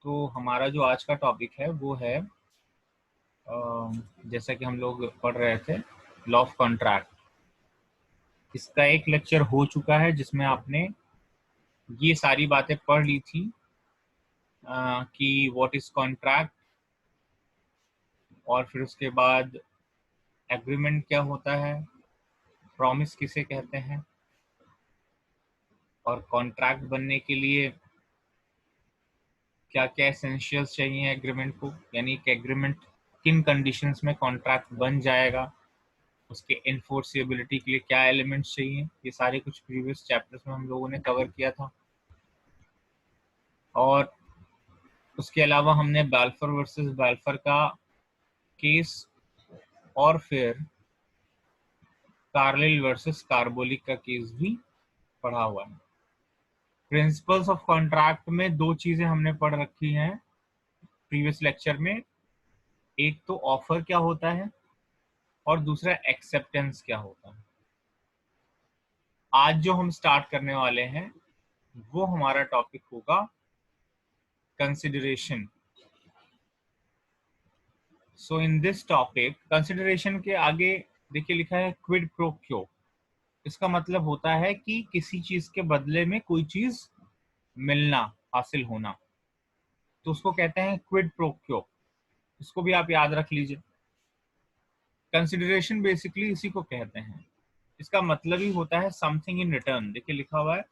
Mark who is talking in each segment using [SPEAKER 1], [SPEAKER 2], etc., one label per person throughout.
[SPEAKER 1] तो हमारा जो आज का टॉपिक है वो है जैसा कि हम लोग पढ़ रहे थे लॉ ऑफ कॉन्ट्रैक्ट। इसका एक लेक्चर हो चुका है जिसमें आपने ये सारी बातें पढ़ ली थी कि व्हाट इज कॉन्ट्रैक्ट, और फिर उसके बाद एग्रीमेंट क्या होता है, प्रॉमिस किसे कहते हैं, और कॉन्ट्रैक्ट बनने के लिए क्या क्या एसेंशियल्स चाहिए एग्रीमेंट को, यानी कि एग्रीमेंट किन कंडीशंस में कॉन्ट्रैक्ट बन जाएगा, उसके एनफोर्सेबिलिटी के लिए क्या एलिमेंट्स चाहिए। ये सारे कुछ प्रीवियस चैप्टर्स में हम लोगों ने कवर किया था। और उसके अलावा हमने बाल्फर वर्सेस बाल्फर का केस और फिर कार्लिल वर्सेस कार्बोलिक का केस भी पढ़ा हुआ है। प्रिंसिपल्स ऑफ कॉन्ट्रैक्ट में दो चीजें हमने पढ़ रखी हैं प्रीवियस लेक्चर में। एक तो ऑफर क्या होता है और दूसरा एक्सेप्टेंस क्या होता है। आज जो हम स्टार्ट करने वाले हैं वो हमारा टॉपिक होगा consideration. So in this topic consideration के आगे देखिए लिखा है क्विड प्रो क्यो। इसका मतलब होता है कि किसी चीज के बदले में कोई चीज मिलना, हासिल होना, तो उसको कहते हैं क्विड प्रो क्यो। इसको भी आप याद रख लीजिए। कंसिडरेशन बेसिकली इसी को कहते हैं। इसका मतलब ही होता है समथिंग इन रिटर्न। देखिए लिखा हुआ है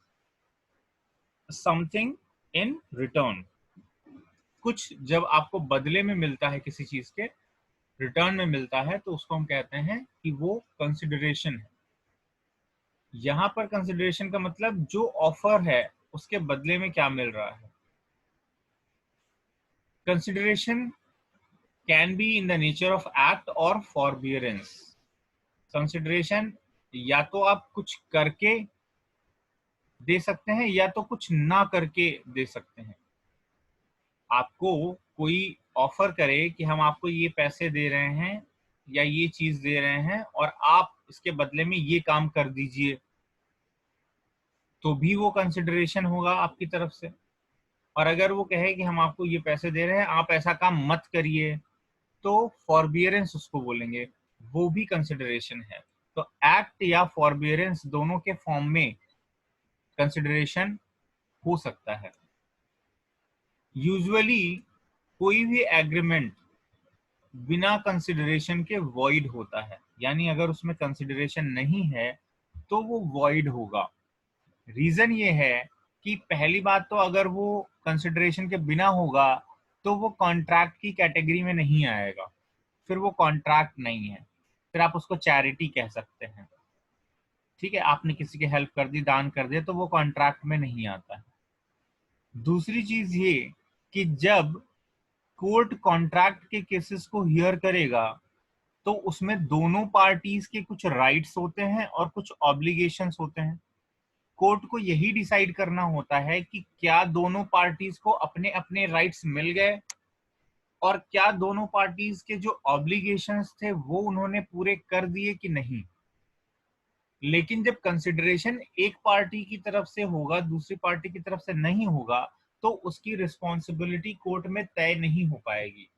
[SPEAKER 1] समथिंग इन रिटर्न। कुछ जब आपको बदले में मिलता है, किसी चीज के रिटर्न में मिलता है, तो उसको हम कहते हैं कि वो कंसिडरेशन है। यहां पर कंसिडरेशन का मतलब जो ऑफर है उसके बदले में क्या मिल रहा है। Consideration can be in the nature of act और फॉरबियरेंस। कंसिडरेशन या तो आप कुछ करके दे सकते हैं या तो कुछ ना करके दे सकते हैं। आपको कोई ऑफर करे कि हम आपको ये पैसे दे रहे हैं या ये चीज दे रहे हैं और आप इसके बदले में ये काम कर दीजिए, तो भी वो कंसिडरेशन होगा आपकी तरफ से। और अगर वो कहे कि हम आपको ये पैसे दे रहे हैं, आप ऐसा काम मत करिए, तो फॉरबियरेंस उसको बोलेंगे, वो भी कंसिडरेशन है। तो एक्ट या फॉरबियरेंस दोनों के फॉर्म में कंसिडरेशन हो सकता है। यूजुअली कोई भी एग्रीमेंट बिना कंसिडरेशन के वॉइड होता है, यानी अगर उसमें कंसिडरेशन नहीं है तो वो वॉइड होगा। रीजन ये है कि पहली बात तो अगर वो कंसिडरेशन के बिना होगा तो वो कॉन्ट्रैक्ट की कैटेगरी में नहीं आएगा, फिर वो कॉन्ट्रैक्ट नहीं है, फिर आप उसको चैरिटी कह सकते हैं। ठीक है, आपने किसी की हेल्प कर दी, दान कर दिया, तो वो कॉन्ट्रैक्ट में नहीं आता है। दूसरी चीज ये कि जब कोर्ट कॉन्ट्रैक्ट के केसेस को हियर करेगा तो उसमें दोनों पार्टीज के कुछ राइट्स होते हैं और कुछ ऑब्लिगेशंस होते हैं। कोर्ट को यही डिसाइड करना होता है कि क्या दोनों पार्टीज को अपने अपने राइट्स मिल गए और क्या दोनों पार्टीज के जो ऑब्लिगेशंस थे वो उन्होंने पूरे कर दिए कि नहीं। लेकिन जब कंसिडरेशन एक पार्टी की तरफ से होगा, दूसरी पार्टी की तरफ से नहीं होगा, तो उसकी रिस्पॉन्सिबिलिटी कोर्ट में तय नहीं हो पाएगी।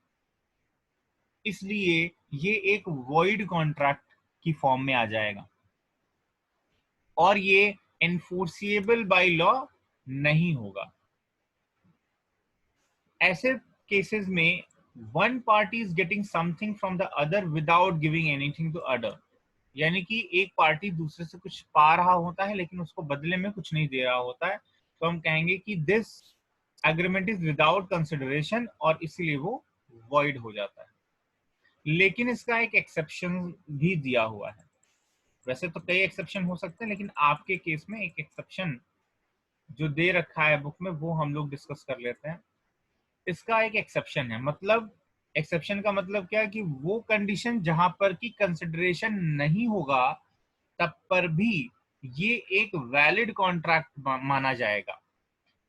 [SPEAKER 1] इसलिए ये एक वॉइड कॉन्ट्रैक्ट की फॉर्म में आ जाएगा और ये एनफोर्सिएबल बाय लॉ नहीं होगा। ऐसे केसेस में one party is getting something from the other without giving anything to other, यानी कि एक पार्टी दूसरे से कुछ पा रहा होता है लेकिन उसको बदले में कुछ नहीं दे रहा होता है, तो हम कहेंगे कि this agreement is without consideration और इसीलिए वो वॉइड हो जाता है। लेकिन इसका एक एक्सेप्शन भी दिया हुआ है। वैसे तो कई एक्सेप्शन हो सकते हैं, लेकिन आपके केस में एक एक्सेप्शन जो दे रखा है बुक में वो हम लोग डिस्कस कर लेते हैं। इसका एक एक्सेप्शन है, मतलब एक्सेप्शन का मतलब क्या है कि वो कंडीशन जहां पर की कंसिडरेशन नहीं होगा तब पर भी ये एक वैलिड कॉन्ट्रैक्ट माना जाएगा।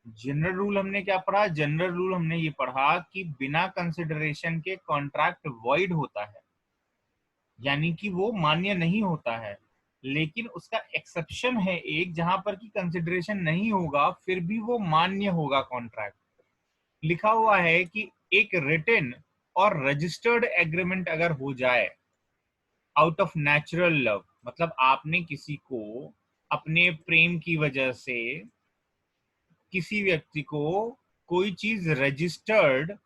[SPEAKER 1] जनरल रूल हमने क्या पढ़ा? जनरल रूल हमने ये पढ़ा कि बिना कंसिडरेशन के कॉन्ट्रैक्ट वॉइड होता है, यानी कि वो मान्य नहीं होता है। लेकिन उसका एक्सेप्शन है एक, जहां पर की कंसिडरेशन नहीं होगा फिर भी वो मान्य होगा कॉन्ट्रैक्ट। लिखा हुआ है कि एक रिटन और रजिस्टर्ड एग्रीमेंट अगर हो जाए आउट ऑफ नेचुरल लव, मतलब आपने किसी को अपने प्रेम की वजह से किसी व्यक्ति को कोई चीज रजिस्टर्ड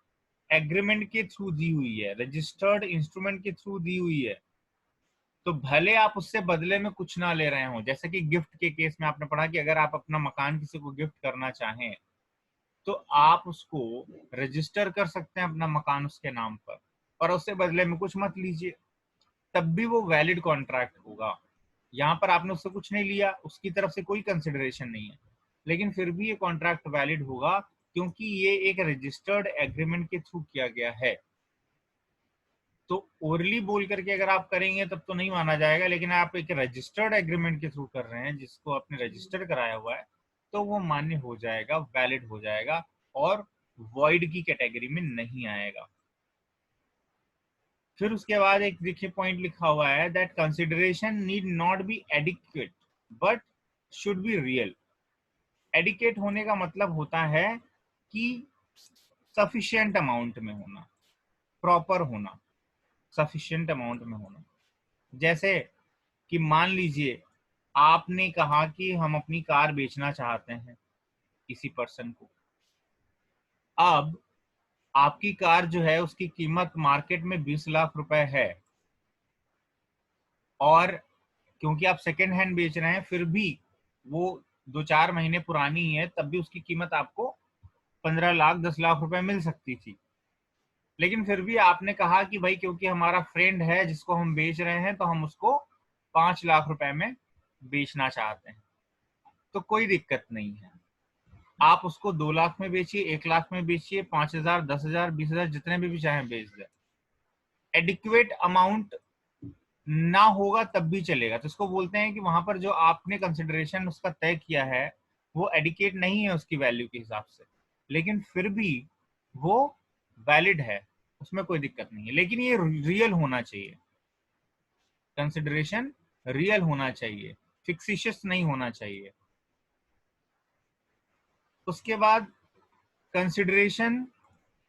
[SPEAKER 1] एग्रीमेंट के थ्रू दी हुई है, रजिस्टर्ड इंस्ट्रूमेंट के थ्रू दी हुई है, तो भले आप उससे बदले में कुछ ना ले रहे हो। जैसे कि गिफ्ट के केस में आपने पढ़ा कि अगर आप अपना मकान किसी को गिफ्ट करना चाहें तो आप उसको रजिस्टर कर सकते हैं अपना मकान उसके नाम पर, और उससे बदले में कुछ मत लीजिए, तब भी वो वैलिड कॉन्ट्रैक्ट होगा। यहाँ पर आपने उससे कुछ नहीं लिया, उसकी तरफ से कोई कंसिडरेशन नहीं है, लेकिन फिर भी ये कॉन्ट्रैक्ट वैलिड होगा क्योंकि ये एक रजिस्टर्ड एग्रीमेंट के थ्रू किया गया है। तो ओरली बोल करके अगर आप करेंगे तब तो नहीं माना जाएगा, लेकिन आप एक रजिस्टर्ड एग्रीमेंट के थ्रू कर रहे हैं जिसको आपने रजिस्टर कराया हुआ है, तो वो मान्य हो जाएगा, वैलिड हो जाएगा और वॉइड की कैटेगरी में नहीं आएगा। फिर उसके बाद एक देखिए पॉइंट लिखा हुआ है that consideration need not be adequate but should be real. Adequate होने का मतलब होता है कि सफिशिएंट अमाउंट में होना, प्रॉपर होना, सफिशिएंट अमाउंट में होना। जैसे कि मान लीजिए आपने कहा कि हम अपनी कार बेचना चाहते हैं किसी पर्सन को, अब आपकी कार जो है उसकी कीमत मार्केट में 20 लाख रुपए है, और क्योंकि आप सेकेंड हैंड बेच रहे हैं फिर भी वो 2-4 महीने पुरानी ही है, तब भी उसकी कीमत आपको 15 लाख 10 लाख रुपए मिल सकती थी। लेकिन फिर भी आपने कहा कि भाई क्योंकि हमारा फ्रेंड है जिसको हम बेच रहे हैं तो हम उसको 5 लाख रुपए में बेचना चाहते हैं, तो कोई दिक्कत नहीं है, आप उसको 2 लाख में बेचिए, 1 लाख में बेचिए, 5,000 10,000 20,000 जितने भी चाहे बेच दे। एडिक्वेट अमाउंट ना होगा तब भी चलेगा, तो इसको बोलते हैं कि वहां पर जो आपने कंसिडरेशन उसका तय किया है वो एडिकेट नहीं है उसकी वैल्यू के हिसाब से, लेकिन फिर भी वो वैलिड है, उसमें कोई दिक्कत नहीं है, लेकिन ये रियल होना चाहिए, कंसिडरेशन रियल होना चाहिए, फिक्सिशियस नहीं होना चाहिए। उसके बाद consideration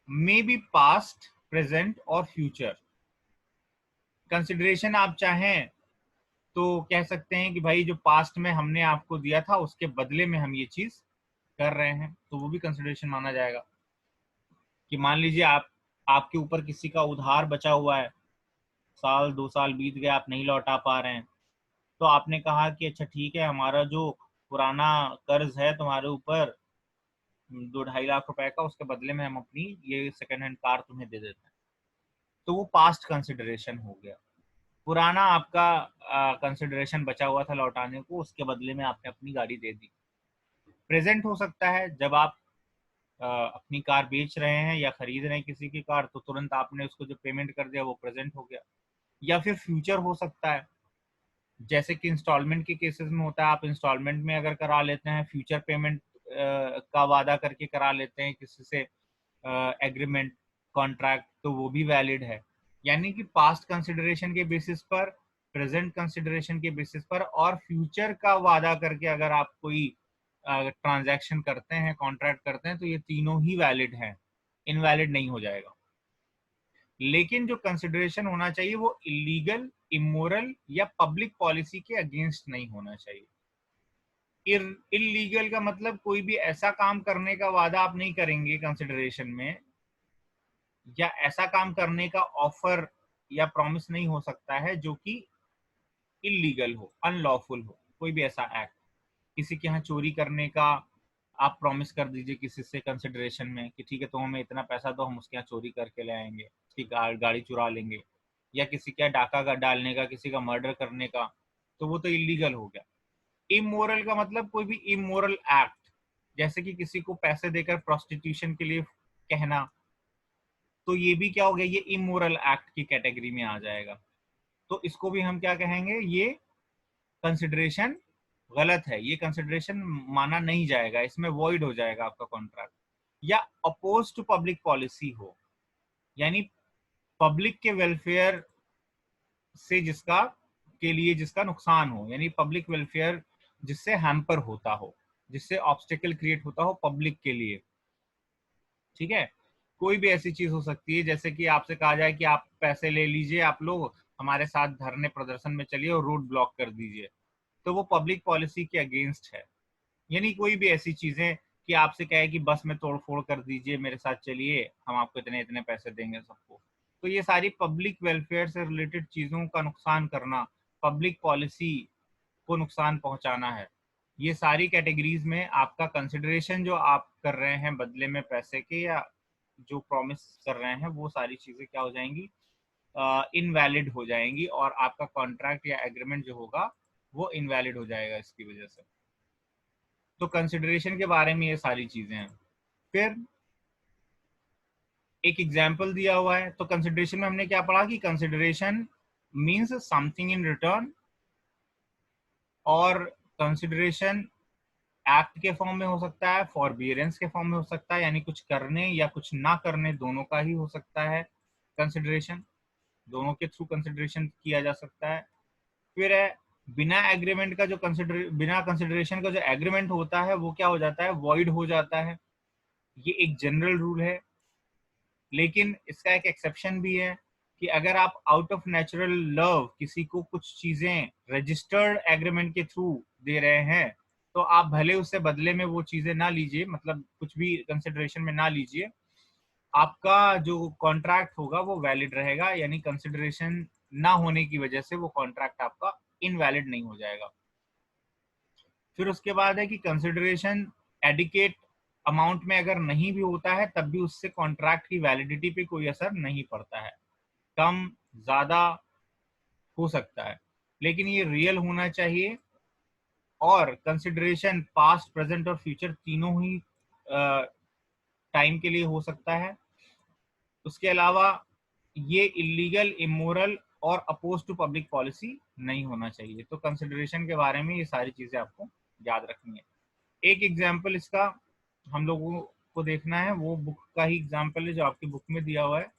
[SPEAKER 1] may be past present और फ्यूचर। कंसिडरेशन आप चाहें तो कह सकते हैं कि भाई जो पास्ट में हमने आपको दिया था उसके बदले में हम ये चीज कर रहे हैं, तो वो भी कंसिडरेशन माना जाएगा। कि मान लीजिए आपके ऊपर किसी का उधार बचा हुआ है, साल 2 साल बीत गए आप नहीं लौटा पा रहे हैं, तो आपने कहा कि अच्छा ठीक है हमारा जो पुराना कर्ज है तुम्हारे ऊपर 2-2.5 लाख रुपए का, उसके बदले में हम अपनी ये सेकंड हैंड कार तुम्हें दे देते हैं, तो वो पास्ट कंसिडरेशन हो गया। पुराना आपका कंसिडरेशन बचा हुआ था लौटाने को, उसके बदले में आपने अपनी गाड़ी दे दी। प्रेजेंट हो सकता है जब आप अपनी कार बेच रहे हैं या खरीद रहे हैं किसी की कार, तो तुरंत आपने उसको जो पेमेंट कर दिया वो प्रेजेंट हो गया। या फिर फ्यूचर हो सकता है, जैसे कि इंस्टॉलमेंट के केसेस में होता है, आप इंस्टॉलमेंट में अगर करा लेते हैं, फ्यूचर पेमेंट का वादा करके करा लेते हैं किसी से एग्रीमेंट कॉन्ट्रैक्ट, तो वो भी वैलिड है। यानी कि पास्ट कंसिडरेशन के बेसिस पर, प्रेजेंट कंसिडरेशन के बेसिस पर और फ्यूचर का वादा करके अगर आप कोई ट्रांजैक्शन करते हैं, कॉन्ट्रैक्ट करते हैं, तो ये तीनों ही वैलिड हैं, इनवैलिड नहीं हो जाएगा। लेकिन जो कंसिडरेशन होना चाहिए वो इलीगल, इमोरल या पब्लिक पॉलिसी के अगेंस्ट नहीं होना चाहिए। इलीगल का मतलब कोई भी ऐसा काम करने का वादा आप नहीं करेंगे कंसिडरेशन में, या ऐसा काम करने का ऑफर या प्रॉमिस नहीं हो सकता है जो कि इलीगल हो, अनलॉफुल हो। कोई भी ऐसा एक्ट, किसी के यहाँ चोरी करने का आप प्रॉमिस कर दीजिए किसी से कंसिडरेशन में कि ठीक है तो हमें इतना पैसा दो, हम उसके यहाँ चोरी करके ले आएंगे, उसकी गाड़ी चुरा लेंगे, या किसी के यहाँ डाका का डालने का, किसी का मर्डर करने का, तो वो तो इलीगल हो गया। इमोरल का मतलब कोई भी इमोरल एक्ट, जैसे कि किसी को पैसे देकर प्रोस्टिट्यूशन के लिए कहना, तो ये भी क्या हो गया, ये इमोरल एक्ट की कैटेगरी में आ जाएगा। तो इसको भी हम क्या कहेंगे, ये कंसिडरेशन गलत है, ये कंसिडरेशन माना नहीं जाएगा, इसमें वॉइड हो जाएगा आपका कॉन्ट्रैक्ट। या अपोज टू पब्लिक पॉलिसी हो, यानी पब्लिक के वेलफेयर से जिसका के लिए जिसका नुकसान हो, यानी पब्लिक वेलफेयर जिससे हैम्पर होता हो, जिससे ऑब्स्टेकल क्रिएट होता हो पब्लिक के लिए, ठीक है। कोई भी ऐसी चीज हो सकती है जैसे कि आपसे कहा जाए कि आप पैसे ले लीजिए, आप लोग हमारे साथ धरने प्रदर्शन में चलिए और रोड ब्लॉक कर दीजिए, तो वो पब्लिक पॉलिसी के अगेंस्ट है। यानी कोई भी ऐसी चीजें कि आपसे कहे कि बस में तोड़ फोड़ कर दीजिए, मेरे साथ चलिए, हम आपको इतने इतने पैसे देंगे सबको, तो ये सारी पब्लिक वेलफेयर से रिलेटेड चीजों का नुकसान करना, पब्लिक पॉलिसी को नुकसान पहुंचाना है। ये सारी कैटेगरीज में आपका कंसिडरेशन जो आप कर रहे हैं बदले में पैसे के, या जो प्रॉमिस कर रहे हैं, वो सारी चीजें क्या हो जाएंगी, इनवैलिड हो जाएंगी, और आपका कॉन्ट्रैक्ट या एग्रीमेंट जो होगा वो इनवैलिड हो जाएगा इसकी वजह से। तो कंसिडरेशन के बारे में ये सारी चीजें हैं। फिर एक एग्जाम्पल दिया हुआ है, तो कंसिडरेशन में हमने क्या पढ़ा कि consideration means something in return, और कंसिडरेशन एक्ट के फॉर्म में हो सकता है, फॉरबियरेंस के फॉर्म में हो सकता है, यानी कुछ करने या कुछ ना करने दोनों का ही हो सकता है कंसिडरेशन, दोनों के थ्रू कंसिडरेशन किया जा सकता है। फिर है बिना एग्रीमेंट का जो बिना कंसिडरेशन का जो एग्रीमेंट होता है वो क्या हो जाता है, वॉइड हो जाता है। ये एक जनरल रूल है, लेकिन इसका एक एक्सेप्शन भी है कि अगर आप आउट ऑफ नेचुरल लव किसी को कुछ चीजें रजिस्टर्ड एग्रीमेंट के थ्रू दे रहे हैं, तो आप भले उससे बदले में वो चीजें ना लीजिए, मतलब कुछ भी कंसिडरेशन में ना लीजिए, आपका जो कॉन्ट्रैक्ट होगा वो वैलिड रहेगा, यानी कंसिडरेशन ना होने की वजह से वो कॉन्ट्रैक्ट आपका इनवैलिड नहीं हो जाएगा। फिर उसके बाद है कि कंसिडरेशन एडिकेट अमाउंट में अगर नहीं भी होता है तब भी उससे कॉन्ट्रैक्ट की वैलिडिटी पे कोई असर नहीं पड़ता है, कम ज्यादा हो सकता है, लेकिन ये रियल होना चाहिए। और कंसिडरेशन पास्ट प्रेजेंट और फ्यूचर तीनों ही टाइम के लिए हो सकता है। उसके अलावा ये इलीगल, इमोरल और अपोज टू पब्लिक पॉलिसी नहीं होना चाहिए। तो कंसिडरेशन के बारे में ये सारी चीजें आपको याद रखनी है। एक एग्जाम्पल इसका हम लोगों को देखना है, वो बुक का ही एग्जाम्पल है जो आपकी बुक में दिया हुआ है।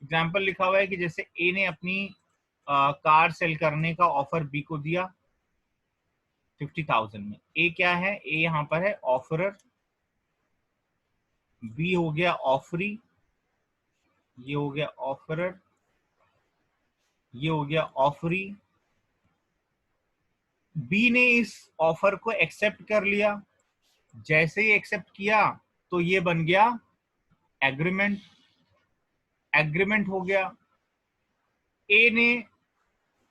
[SPEAKER 1] एग्जाम्पल लिखा हुआ है कि जैसे ए ने अपनी कार सेल करने का ऑफर बी को दिया 50,000 में। ए क्या है, ए यहाँ पर है ऑफरर, बी हो गया ऑफरी, ये हो गया ऑफरर, ये हो गया ऑफरी। बी ने इस ऑफर को एक्सेप्ट कर लिया, जैसे ही एक्सेप्ट किया तो ये बन गया एग्रीमेंट, एग्रीमेंट हो गया। ए ने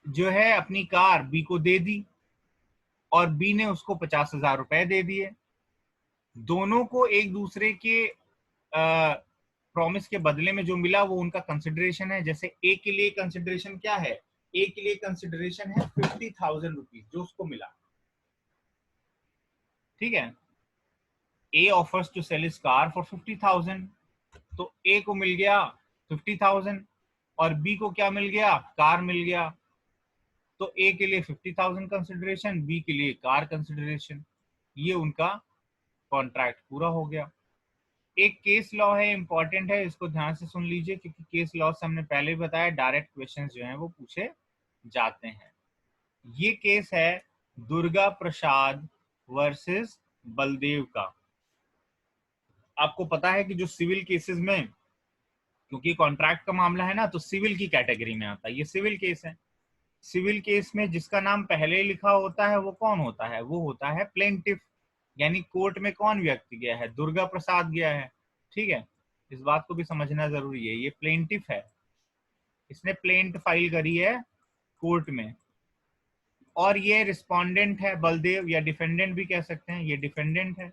[SPEAKER 1] जो है अपनी कार बी को दे दी और बी ने उसको 50,000 रुपए दे दिए। दोनों को एक दूसरे के प्रॉमिस के बदले में जो मिला वो उनका कंसिडरेशन है। जैसे ए के लिए कंसिडरेशन क्या है, ए के लिए कंसिडरेशन है 50,000 रुपीज जो उसको मिला, ठीक है। A offers to sell his car for 50,000, तो ए को मिल गया 50,000 और बी को क्या मिल गया, कार मिल गया। तो ए के लिए 50,000 कंसिडरेशन, बी के लिए कार कंसिडरेशन, ये उनका कॉन्ट्रैक्ट पूरा हो गया। एक केस लॉ है, इंपॉर्टेंट है, इसको ध्यान से सुन लीजिए, क्योंकि केस लॉ से हमने पहले भी बताया डायरेक्ट क्वेश्चंस जो हैं वो पूछे जाते हैं। ये केस है दुर्गा प्रसाद वर्सेस बलदेव का। आपको पता है कि जो सिविल केसेस में, क्योंकि कॉन्ट्रैक्ट का मामला है ना, तो सिविल की कैटेगरी में आता है, ये सिविल केस है। सिविल केस में जिसका नाम पहले लिखा होता है वो कौन होता है, वो होता है प्लेंटिफ। यानी कोर्ट में कौन व्यक्ति गया है, दुर्गा प्रसाद गया है, ठीक है। इस बात को भी समझना जरूरी है, ये प्लेंटिफ है, इसने प्लेंट फाइल करी है कोर्ट में। और ये रिस्पोंडेंट है बलदेव, या डिफेंडेंट भी कह सकते हैं, ये डिफेंडेंट है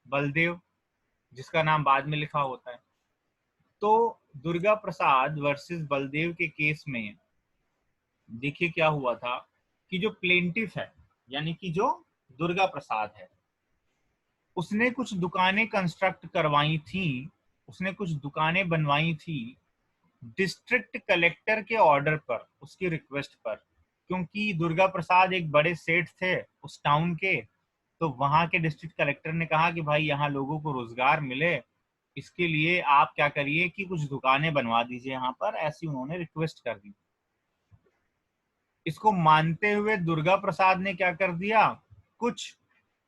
[SPEAKER 1] बलदेव, जिसका नाम बाद में लिखा होता है। तो दुर्गा प्रसाद वर्सेस बलदेव के केस में देखिए क्या हुआ था कि जो प्लेंटिफ है, यानी कि जो दुर्गा प्रसाद है, उसने कुछ दुकानें कंस्ट्रक्ट करवाई थी, उसने कुछ दुकानें बनवाई थी डिस्ट्रिक्ट कलेक्टर के ऑर्डर पर, उसकी रिक्वेस्ट पर। क्योंकि दुर्गा प्रसाद एक बड़े सेठ थे उस टाउन के, तो वहां के डिस्ट्रिक्ट कलेक्टर ने कहा कि भाई यहाँ लोगों को रोजगार मिले, इसके लिए आप क्या करिए कि कुछ दुकानें बनवा दीजिए यहाँ पर, ऐसी उन्होंने रिक्वेस्ट कर दी। इसको मानते हुए दुर्गा प्रसाद ने क्या कर दिया, कुछ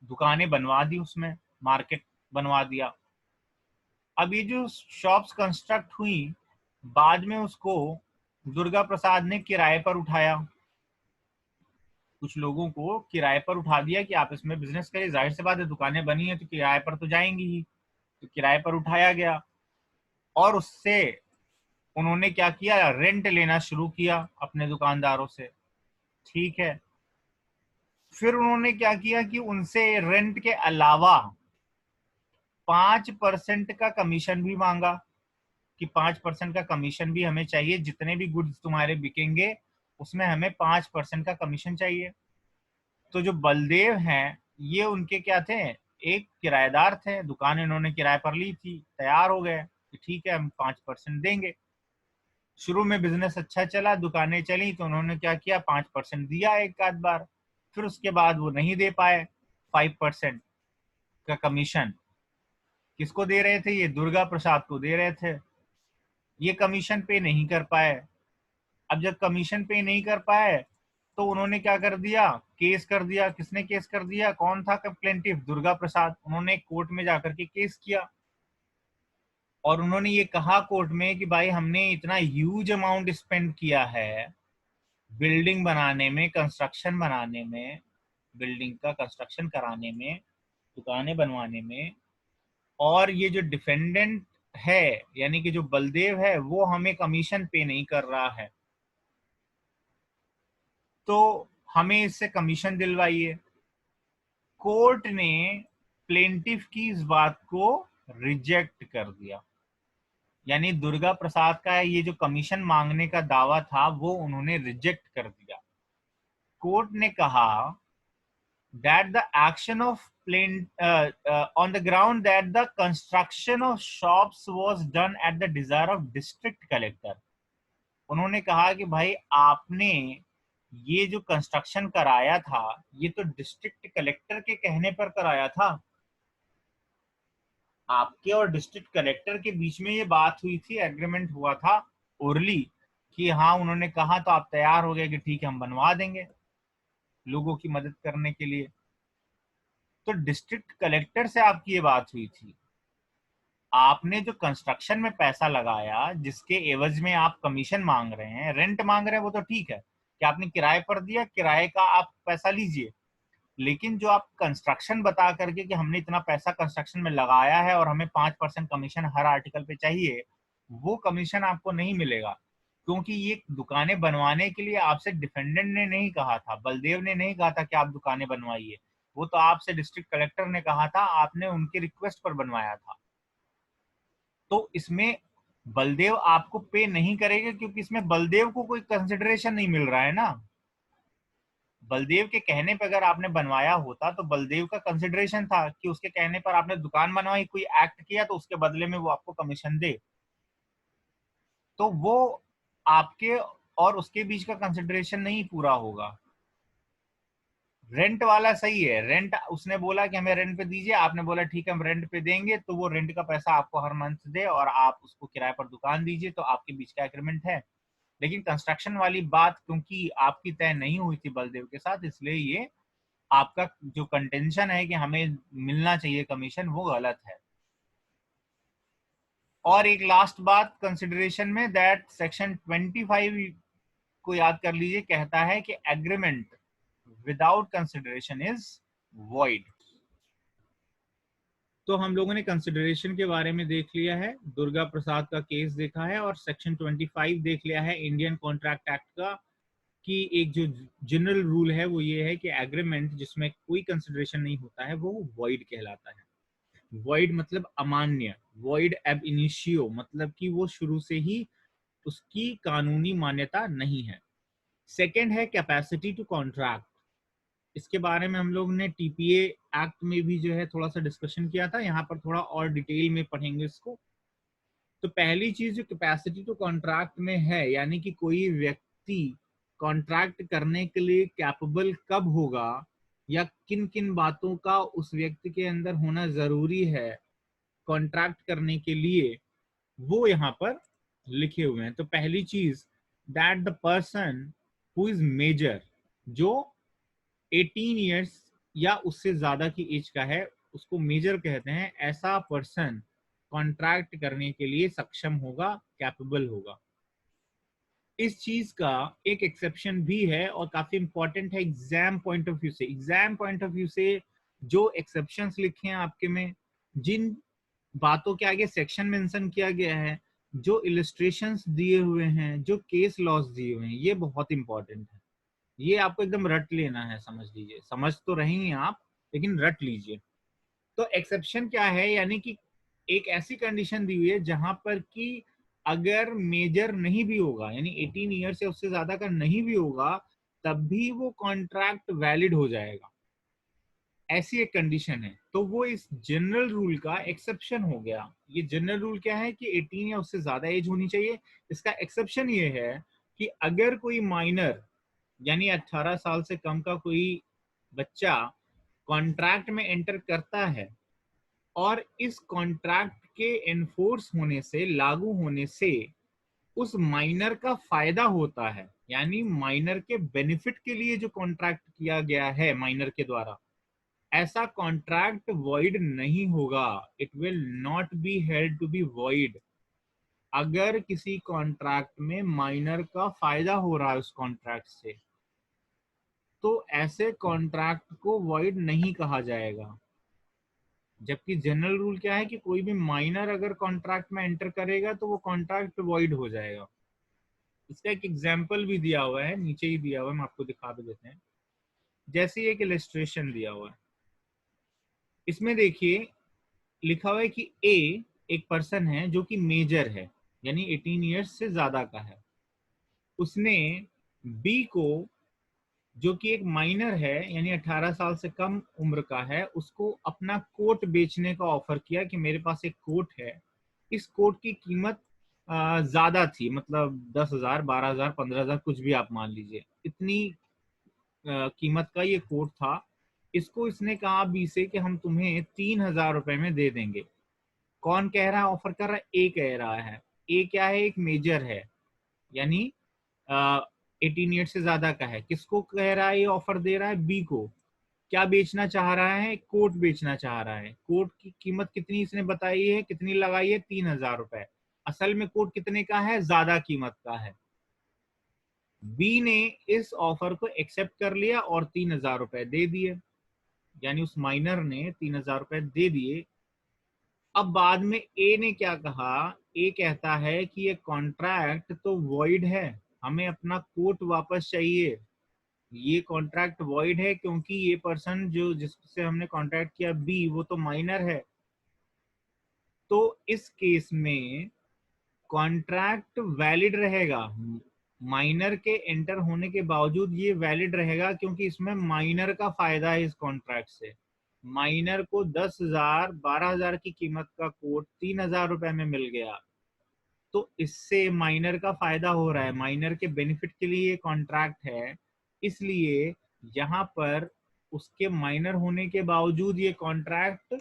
[SPEAKER 1] दुकानें बनवा दी, उसमें मार्केट बनवा दिया। अब ये जो शॉप्स कंस्ट्रक्ट हुई, बाद में उसको दुर्गा प्रसाद ने किराए पर उठाया, कुछ लोगों को किराए पर उठा दिया कि आप इसमें बिजनेस करिए, जाहिर सी बात है दुकानें बनी है तो किराए पर तो जाएंगी ही, तो किराए पर उठाया गया और उससे उन्होंने क्या किया, रेंट लेना शुरू किया अपने दुकानदारों से। ठीक है, फिर उन्होंने क्या किया कि उनसे रेंट के अलावा 5% का कमीशन भी मांगा कि 5% का कमीशन भी हमें चाहिए, जितने भी गुड्स तुम्हारे बिकेंगे उसमें हमें 5% का कमीशन चाहिए। तो जो बलदेव हैं ये उनके क्या थे, एक किराएदार थे, दुकान इन्होंने किराए पर ली थी, तैयार हो गए कि ठीक है हम 5% देंगे। शुरू में बिजनेस अच्छा चला, दुकानें चली, तो उन्होंने क्या किया, 5% दिया एक आध बार, फिर उसके बाद वो नहीं दे पाए 5% का कमीशन। किसको दे रहे थे, ये दुर्गा प्रसाद को दे रहे थे, ये कमीशन पे नहीं कर पाए। अब जब कमीशन पे नहीं कर पाए तो उन्होंने क्या कर दिया, केस कर दिया। किसने केस कर दिया, कौन था प्लेंटिफ, दुर्गा प्रसाद। उन्होंने कोर्ट में जाकर के केस किया और उन्होंने ये कहा कोर्ट में कि भाई हमने इतना ह्यूज अमाउंट स्पेंड किया है बिल्डिंग बनाने में, कंस्ट्रक्शन बनाने में, बिल्डिंग का कंस्ट्रक्शन कराने में, दुकानें बनवाने में, और ये जो डिफेंडेंट है यानी कि जो बलदेव है वो हमें कमीशन पे नहीं कर रहा है, तो हमें इससे कमीशन दिलवाइए। कोर्ट ने प्लेंटिफ की इस बात को रिजेक्ट कर दिया, यानी दुर्गा प्रसाद का ये जो कमीशन मांगने का दावा था वो उन्होंने रिजेक्ट कर दिया। कोर्ट ने कहा that the action of on the ground that the construction of shops was done at the desire of district collector। उन्होंने कहा कि भाई आपने ये जो कंस्ट्रक्शन कराया था ये तो डिस्ट्रिक्ट कलेक्टर के कहने पर कराया था, आपके और डिस्ट्रिक्ट कलेक्टर के बीच में ये बात हुई थी, एग्रीमेंट हुआ था ओरली कि हाँ, उन्होंने कहा तो आप तैयार हो गए कि ठीक है हम बनवा देंगे लोगों की मदद करने के लिए। तो डिस्ट्रिक्ट कलेक्टर से आपकी ये बात हुई थी, आपने जो कंस्ट्रक्शन में पैसा लगाया जिसके एवज में आप कमीशन मांग रहे हैं, रेंट मांग रहे हैं, वो तो ठीक है कि आपने किराए पर दिया, किराए का आप पैसा लीजिए, लेकिन जो आप कंस्ट्रक्शन बता करके कि हमने इतना पैसा कंस्ट्रक्शन में लगाया है और हमें 5% कमीशन हर आर्टिकल पे चाहिए, वो कमीशन आपको नहीं मिलेगा, क्योंकि ये दुकानें बनवाने के लिए आपसे डिफेंडेंट ने नहीं कहा था, बलदेव ने नहीं कहा था कि आप दुकानें बनवाइए, वो तो आपसे डिस्ट्रिक्ट कलेक्टर ने कहा था, आपने उनकी रिक्वेस्ट पर बनवाया था। तो इसमें बलदेव आपको पे नहीं करेगा क्योंकि इसमें बलदेव को कोई कंसिडरेशन नहीं मिल रहा है ना। बलदेव के कहने पर अगर आपने बनवाया होता तो बलदेव का कंसिडरेशन था कि उसके कहने पर आपने दुकान बनवाई, कोई एक्ट किया तो उसके बदले में वो आपको कमीशन दे, तो वो आपके और उसके बीच का कंसिडरेशन नहीं पूरा होगा। रेंट वाला सही है, रेंट उसने बोला कि हमें रेंट पे दीजिए, आपने बोला ठीक है हम रेंट पे देंगे, तो वो रेंट का पैसा आपको हर मंथ दे और आप उसको किराए पर दुकान दीजिए, तो आपके बीच का एग्रीमेंट है। लेकिन कंस्ट्रक्शन वाली बात क्योंकि आपकी तय नहीं हुई थी बलदेव के साथ, इसलिए ये आपका जो कंटेंशन है कि हमें मिलना चाहिए कमीशन, वो गलत है। और एक लास्ट बात कंसिडरेशन में, दैट सेक्शन 25 को याद कर लीजिए, कहता है कि agreement without consideration is void. तो हम लोगों ने कंसिडरेशन के बारे में देख लिया है, दुर्गा प्रसाद का केस देखा है, और सेक्शन 25 देख लिया है इंडियन कॉन्ट्रैक्ट एक्ट का, कि एक जो जनरल रूल है वो ये है कि एग्रीमेंट जिसमें कोई कंसिडरेशन नहीं होता है वो वॉइड कहलाता है। वॉइड मतलब अमान्य, वॉइड एब इनिशियो मतलब कि वो शुरू से ही उसकी कानूनी मान्यता नहीं है। सेकेंड है कैपेसिटी टू कॉन्ट्रैक्ट, इसके बारे में हम लोग ने टीपीए एक्ट में भी जो है थोड़ा सा डिस्कशन किया था, यहाँ पर थोड़ा और डिटेल में पढ़ेंगे इसको। तो पहली चीज जो कैपेसिटी टू कॉन्ट्रैक्ट में है, यानी कि कोई व्यक्ति कॉन्ट्रैक्ट करने के लिए कैपेबल कब होगा या किन किन बातों का उस व्यक्ति के अंदर होना जरूरी है कॉन्ट्रैक्ट करने के लिए, वो यहाँ पर लिखे हुए हैं। तो पहली चीज, that the person who is major, जो 18 ईयर्स या उससे ज्यादा की एज का है उसको मेजर कहते हैं, ऐसा पर्सन कॉन्ट्रैक्ट करने के लिए सक्षम होगा, कैपेबल होगा। इस चीज का एक एक्सेप्शन भी है और काफी इंपॉर्टेंट है एग्जाम पॉइंट ऑफ व्यू से। एग्जाम पॉइंट ऑफ व्यू से जो एक्सेप्शंस लिखे हैं आपके में, जिन बातों के आगे सेक्शन मेंशन किया गया है, जो इलस्ट्रेशंस दिए हुए हैं, जो केस लॉस दिए हुए हैं, ये बहुत इंपॉर्टेंट है। ये आपको एकदम रट लेना है, समझ लीजिए। समझ तो रहेंगे आप, लेकिन रट लीजिए। तो एक्सेप्शन क्या है, यानी कि एक ऐसी कंडीशन दी हुई है जहां पर कि अगर मेजर नहीं भी होगा, यानी 18 ईयर से उससे ज्यादा का नहीं भी होगा, तब भी वो कॉन्ट्रैक्ट वैलिड हो जाएगा। ऐसी एक कंडीशन है, तो वो इस जनरल रूल का एक्सेप्शन हो गया। ये जनरल रूल क्या है कि 18 या उससे ज्यादा एज होनी चाहिए। इसका एक्सेप्शन ये है कि अगर कोई माइनर यानी 18 साल से कम का कोई बच्चा कॉन्ट्रैक्ट में एंटर करता है और इस कॉन्ट्रैक्ट के एनफोर्स होने से, लागू होने से उस माइनर का फायदा होता है, यानी माइनर के बेनिफिट के लिए जो कॉन्ट्रैक्ट किया गया है माइनर के द्वारा, ऐसा कॉन्ट्रैक्ट वॉइड नहीं होगा। It will not be held to be void. अगर किसी कॉन्ट्रैक्ट में माइनर का फायदा हो रहा है उस कॉन्ट्रैक्ट से, तो ऐसे कॉन्ट्रैक्ट को वॉइड नहीं कहा जाएगा। जबकि जनरल रूल क्या है कि कोई भी माइनर अगर कॉन्ट्रैक्ट में एंटर करेगा तो वो कॉन्ट्रैक्ट वॉइड हो जाएगा। इसका एक एग्जाम्पल भी दिया हुआ है, नीचे ही दिया हुआ है, हम आपको दिखा भी देते हैं। जैसे एक इलस्ट्रेशन दिया हुआ है, इसमें देखिए लिखा हुआ है कि ए एक पर्सन है जो कि मेजर है, यानी 18 ईयर्स से ज्यादा का है। उसने बी को, जो कि एक माइनर है यानी 18 साल से कम उम्र का है, उसको अपना कोट बेचने का ऑफर किया कि मेरे पास एक कोट है। इस कोट की कीमत ज्यादा थी, मतलब 10,000, 12,000, 15,000, कुछ भी आप मान लीजिए, इतनी कीमत का ये कोट था। इसको इसने कहा बी से कि हम तुम्हें 3,000 रुपए में दे देंगे। कौन कह रहा है, ऑफर कर रहा है? ए कह रहा है। ए क्या है, एक मेजर है, यानी 18 ईयर से ज्यादा का है। किसको कह रहा है, ये ऑफर दे रहा है? बी को। क्या बेचना चाह रहा है? कोट बेचना चाह रहा है। कोट की कीमत कितनी इसने बताई है, कितनी लगाई है? 3,000 रुपए। असल में कोट कितने का है? ज्यादा कीमत का है। बी ने इस ऑफर को एक्सेप्ट कर लिया और 3,000 रुपए दे दिए, यानी उस माइनर ने 3,000 रुपए दे दिए। अब बाद में ए ने क्या कहा? ए कहता है कि ये कॉन्ट्रैक्ट तो वॉइड है, हमें अपना कोट वापस चाहिए। ये कॉन्ट्रैक्ट वॉइड है क्योंकि ये पर्सन जो जिससे हमने कॉन्ट्रैक्ट किया बी, वो तो माइनर है। तो इस केस में कॉन्ट्रैक्ट वैलिड रहेगा। माइनर के एंटर होने के बावजूद ये वैलिड रहेगा क्योंकि इसमें माइनर का फायदा है। इस कॉन्ट्रैक्ट से माइनर को 10,000, 12,000 की कीमत का कोट 3,000 रुपए में मिल गया। तो इससे माइनर का फायदा हो रहा है, माइनर के बेनिफिट के लिए ये कॉन्ट्रैक्ट है। इसलिए यहाँ पर उसके माइनर होने के बावजूद ये कॉन्ट्रैक्ट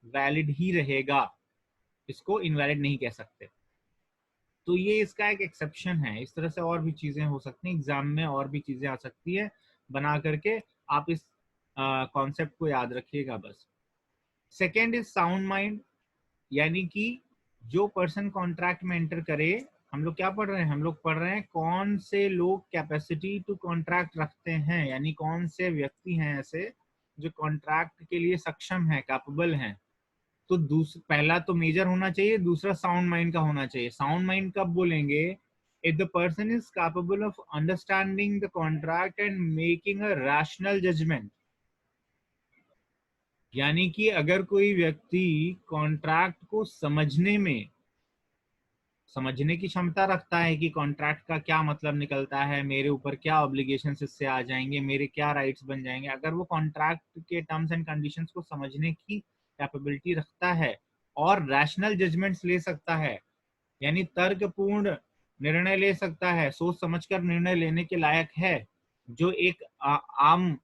[SPEAKER 1] वैलिड ही रहेगा, इसको इनवैलिड नहीं कह सकते। तो ये इसका एक एक्सेप्शन है। इस तरह से और भी चीजें हो सकती हैं, एग्जाम में और भी चीजें आ सकती है बना करके। आप इस कॉन्सेप्ट को याद रखिएगा बस। सेकेंड इज साउंड माइंड, यानी कि जो पर्सन कॉन्ट्रैक्ट में एंटर करे, हम लोग क्या पढ़ रहे हैं? हम लोग पढ़ रहे हैं कौन से लोग कैपेसिटी टू कॉन्ट्रैक्ट रखते हैं, यानी कौन से व्यक्ति हैं ऐसे जो कॉन्ट्रैक्ट के लिए सक्षम है, कैपेबल हैं। तो पहला तो मेजर होना चाहिए, दूसरा साउंड माइंड का होना चाहिए। साउंड माइंड कब बोलेंगे? If the person is capable of understanding the contract and making a rational judgement, यानी कि अगर कोई व्यक्ति कॉन्ट्रैक्ट को समझने की क्षमता रखता है कि कॉन्ट्रैक्ट का क्या मतलब निकलता है, मेरे ऊपर क्या ऑब्लिगेशंस इससे आ जाएंगे, मेरे क्या राइट्स बन जाएंगे, अगर वो कॉन्ट्रैक्ट के टर्म्स एंड कंडीशंस को समझने की कैपेबिलिटी रखता है और रैशनल जजमेंट्स ले सकता है, यानी तर्कपूर्ण निर्णय ले सकता है, सोच समझकर निर्णय लेने के लायक है, जो एक आम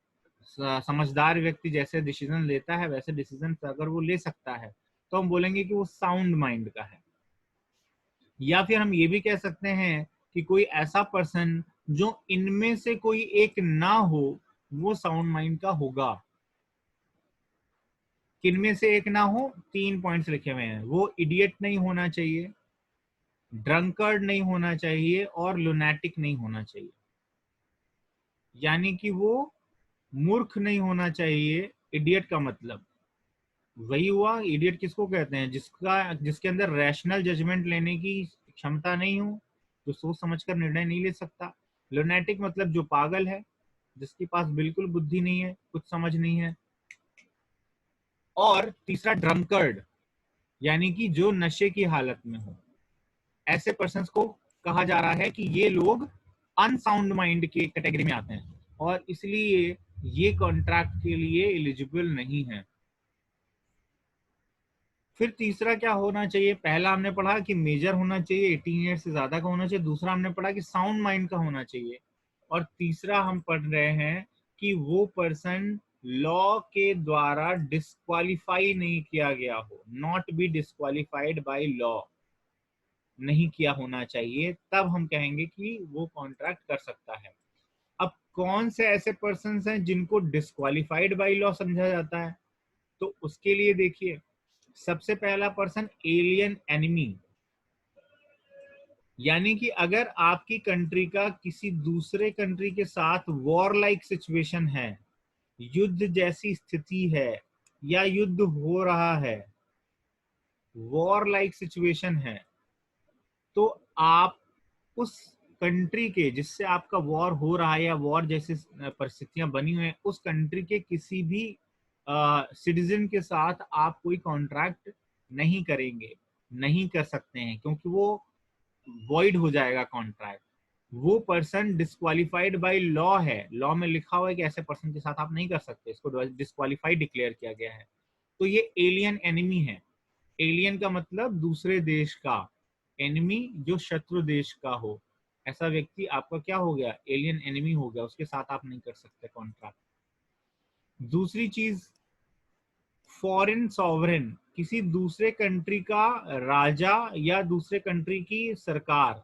[SPEAKER 1] समझदार व्यक्ति जैसे डिसीजन लेता है वैसे डिसीजन अगर वो ले सकता है, तो हम बोलेंगे कि वो साउंड माइंड का है। या फिर हम ये भी कह सकते हैं कि कोई ऐसा पर्सन जो इनमें से कोई एक ना हो, वो साउंड माइंड का होगा। किनमें से एक ना हो, 3 पॉइंट्स लिखे हुए हैं। वो इडियट नहीं होना चाहिए, ड्रंकर्ड नहीं होना चाहिए और लुनैटिक नहीं होना चाहिए। यानी कि वो मूर्ख नहीं होना चाहिए। इडियट का मतलब वही हुआ, इडियट किसको कहते हैं, जिसके अंदर रैशनल जजमेंट लेने की क्षमता नहीं हो, जो सोच समझकर निर्णय नहीं ले सकता। लुनैटिक मतलब जो पागल है, जिसके पास बिल्कुल बुद्धि नहीं है, कुछ समझ नहीं है। और तीसरा ड्रंकर्ड, यानी कि जो नशे की हालत में हो। ऐसे पर्सन को कहा जा रहा है कि ये लोग अनसाउंड माइंड के कैटेगरी में आते हैं और इसलिए ये कॉन्ट्रैक्ट के लिए एलिजिबल नहीं है। फिर तीसरा क्या होना चाहिए, पहला हमने पढ़ा कि मेजर होना चाहिए, 18 ईयर से ज्यादा का होना चाहिए। दूसरा हमने पढ़ा कि साउंड माइंड का होना चाहिए। और तीसरा हम पढ़ रहे हैं कि वो पर्सन लॉ के द्वारा डिस्क्वालीफाई नहीं किया गया हो, not be disqualified by law, नहीं किया होना चाहिए। तब हम कहेंगे कि वो कॉन्ट्रैक्ट कर सकता है। अब कौन से ऐसे पर्सन हैं जिनको डिस्क्वालीफाइड बाय लॉ समझा जाता है, तो उसके लिए देखिए, सबसे पहला पर्सन एलियन एनिमी। यानी कि अगर आपकी कंट्री का किसी दूसरे कंट्री के साथ वॉर लाइक सिचुएशन है, युद्ध जैसी स्थिति है या युद्ध हो रहा है, वॉर लाइक सिचुएशन है, तो आप उस कंट्री के जिससे आपका वॉर हो रहा है या वॉर जैसी परिस्थितियां बनी हुई हैं, उस कंट्री के किसी भी सिटीजन के साथ आप कोई कॉन्ट्रैक्ट नहीं करेंगे, नहीं कर सकते हैं, क्योंकि वो वॉइड हो जाएगा कॉन्ट्रैक्ट। वो पर्सन डिस्क्वालीफाइड बाय लॉ है, लॉ में लिखा हुआ है कि ऐसे पर्सन के साथ आप नहीं कर सकते, इसको डिस्क्वालीफाइड डिक्लेयर किया गया है। तो ये एलियन एनिमी है। एलियन का मतलब दूसरे देश का, एनिमी जो शत्रु देश का हो। ऐसा व्यक्ति आपका क्या हो गया, एलियन एनिमी हो गया, उसके साथ आप नहीं कर सकते कॉन्ट्रैक्ट। दूसरी चीज, फॉरेन सॉवरेन, किसी दूसरे कंट्री का राजा या दूसरे कंट्री की सरकार,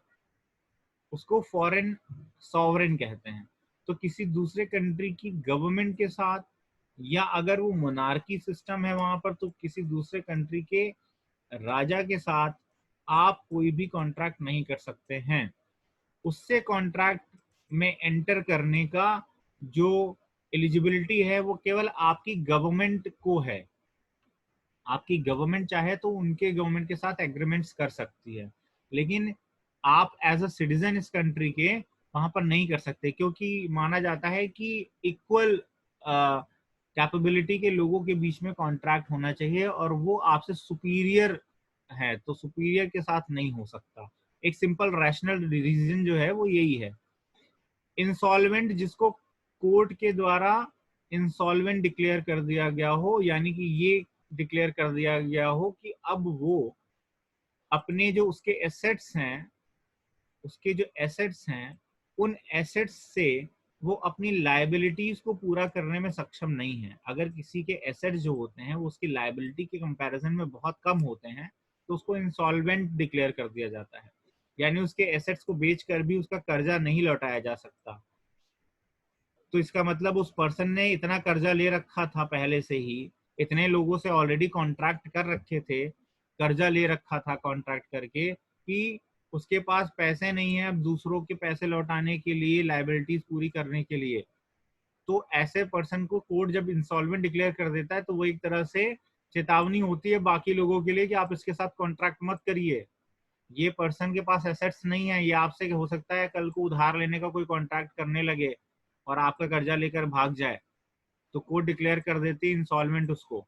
[SPEAKER 1] उसको फॉरेन सॉवरेन कहते हैं। तो किसी दूसरे कंट्री की गवर्नमेंट के साथ, या अगर वो मोनार्की सिस्टम है वहां पर, तो किसी दूसरे कंट्री के राजा के साथ आप कोई भी कॉन्ट्रैक्ट नहीं कर सकते हैं। उससे कॉन्ट्रैक्ट में एंटर करने का जो एलिजिबिलिटी है वो केवल आपकी गवर्नमेंट को है। आपकी गवर्नमेंट चाहे तो उनके गवर्नमेंट के साथ एग्रीमेंट्स कर सकती है, लेकिन आप एज अ सिटीजन इस कंट्री के वहां पर नहीं कर सकते, क्योंकि माना जाता है कि इक्वल कैपेबिलिटी के लोगों के बीच में कॉन्ट्रैक्ट होना चाहिए और वो आपसे सुपीरियर है, तो सुपीरियर के साथ नहीं हो सकता। एक सिंपल रैशनल रीजन जो है वो यही है। इंसॉल्वेंट, जिसको कोर्ट के द्वारा इंसॉल्वेंट डिक्लेयर कर दिया गया हो, यानी कि ये डिक्लेयर कर दिया गया हो कि अब वो अपने जो उसके एसेट्स हैं, उसके जो एसेट्स हैं, उन एसेट्स से वो अपनी लायबिलिटीज को पूरा करने में सक्षम नहीं है। अगर किसी के एसेट्स जो होते हैं वो उसकी लायबिलिटी के कंपैरिजन में बहुत कम होते हैं, तो उसको इंसॉल्वेंट डिक्लेयर कर दिया जाता है। यानी उसके एसेट्स को बेचकर भी उसका कर्जा नहीं लौटाया जा सकता। तो इसका मतलब उस पर्सन ने इतना कर्जा ले रखा था पहले से ही, इतने लोगों से ऑलरेडी कॉन्ट्रैक्ट कर रखे थे, कर्जा ले रखा था कॉन्ट्रैक्ट करके, कि उसके पास पैसे नहीं है अब दूसरों के पैसे लौटाने के लिए, लाइबिलिटीज पूरी करने के लिए। तो ऐसे पर्सन को कोर्ट जब इंसॉल्वेंट डिक्लेयर कर देता है, तो वो एक तरह से चेतावनी होती है बाकी लोगों के लिए कि आप इसके साथ कॉन्ट्रैक्ट मत करिए। ये पर्सन के पास एसेट्स नहीं है, ये आपसे हो सकता है कल को उधार लेने का कोई कॉन्ट्रैक्ट करने लगे और आपका कर्जा लेकर भाग जाए, तो कोर्ट डिक्लेयर कर देती है इंसॉल्वेंट उसको।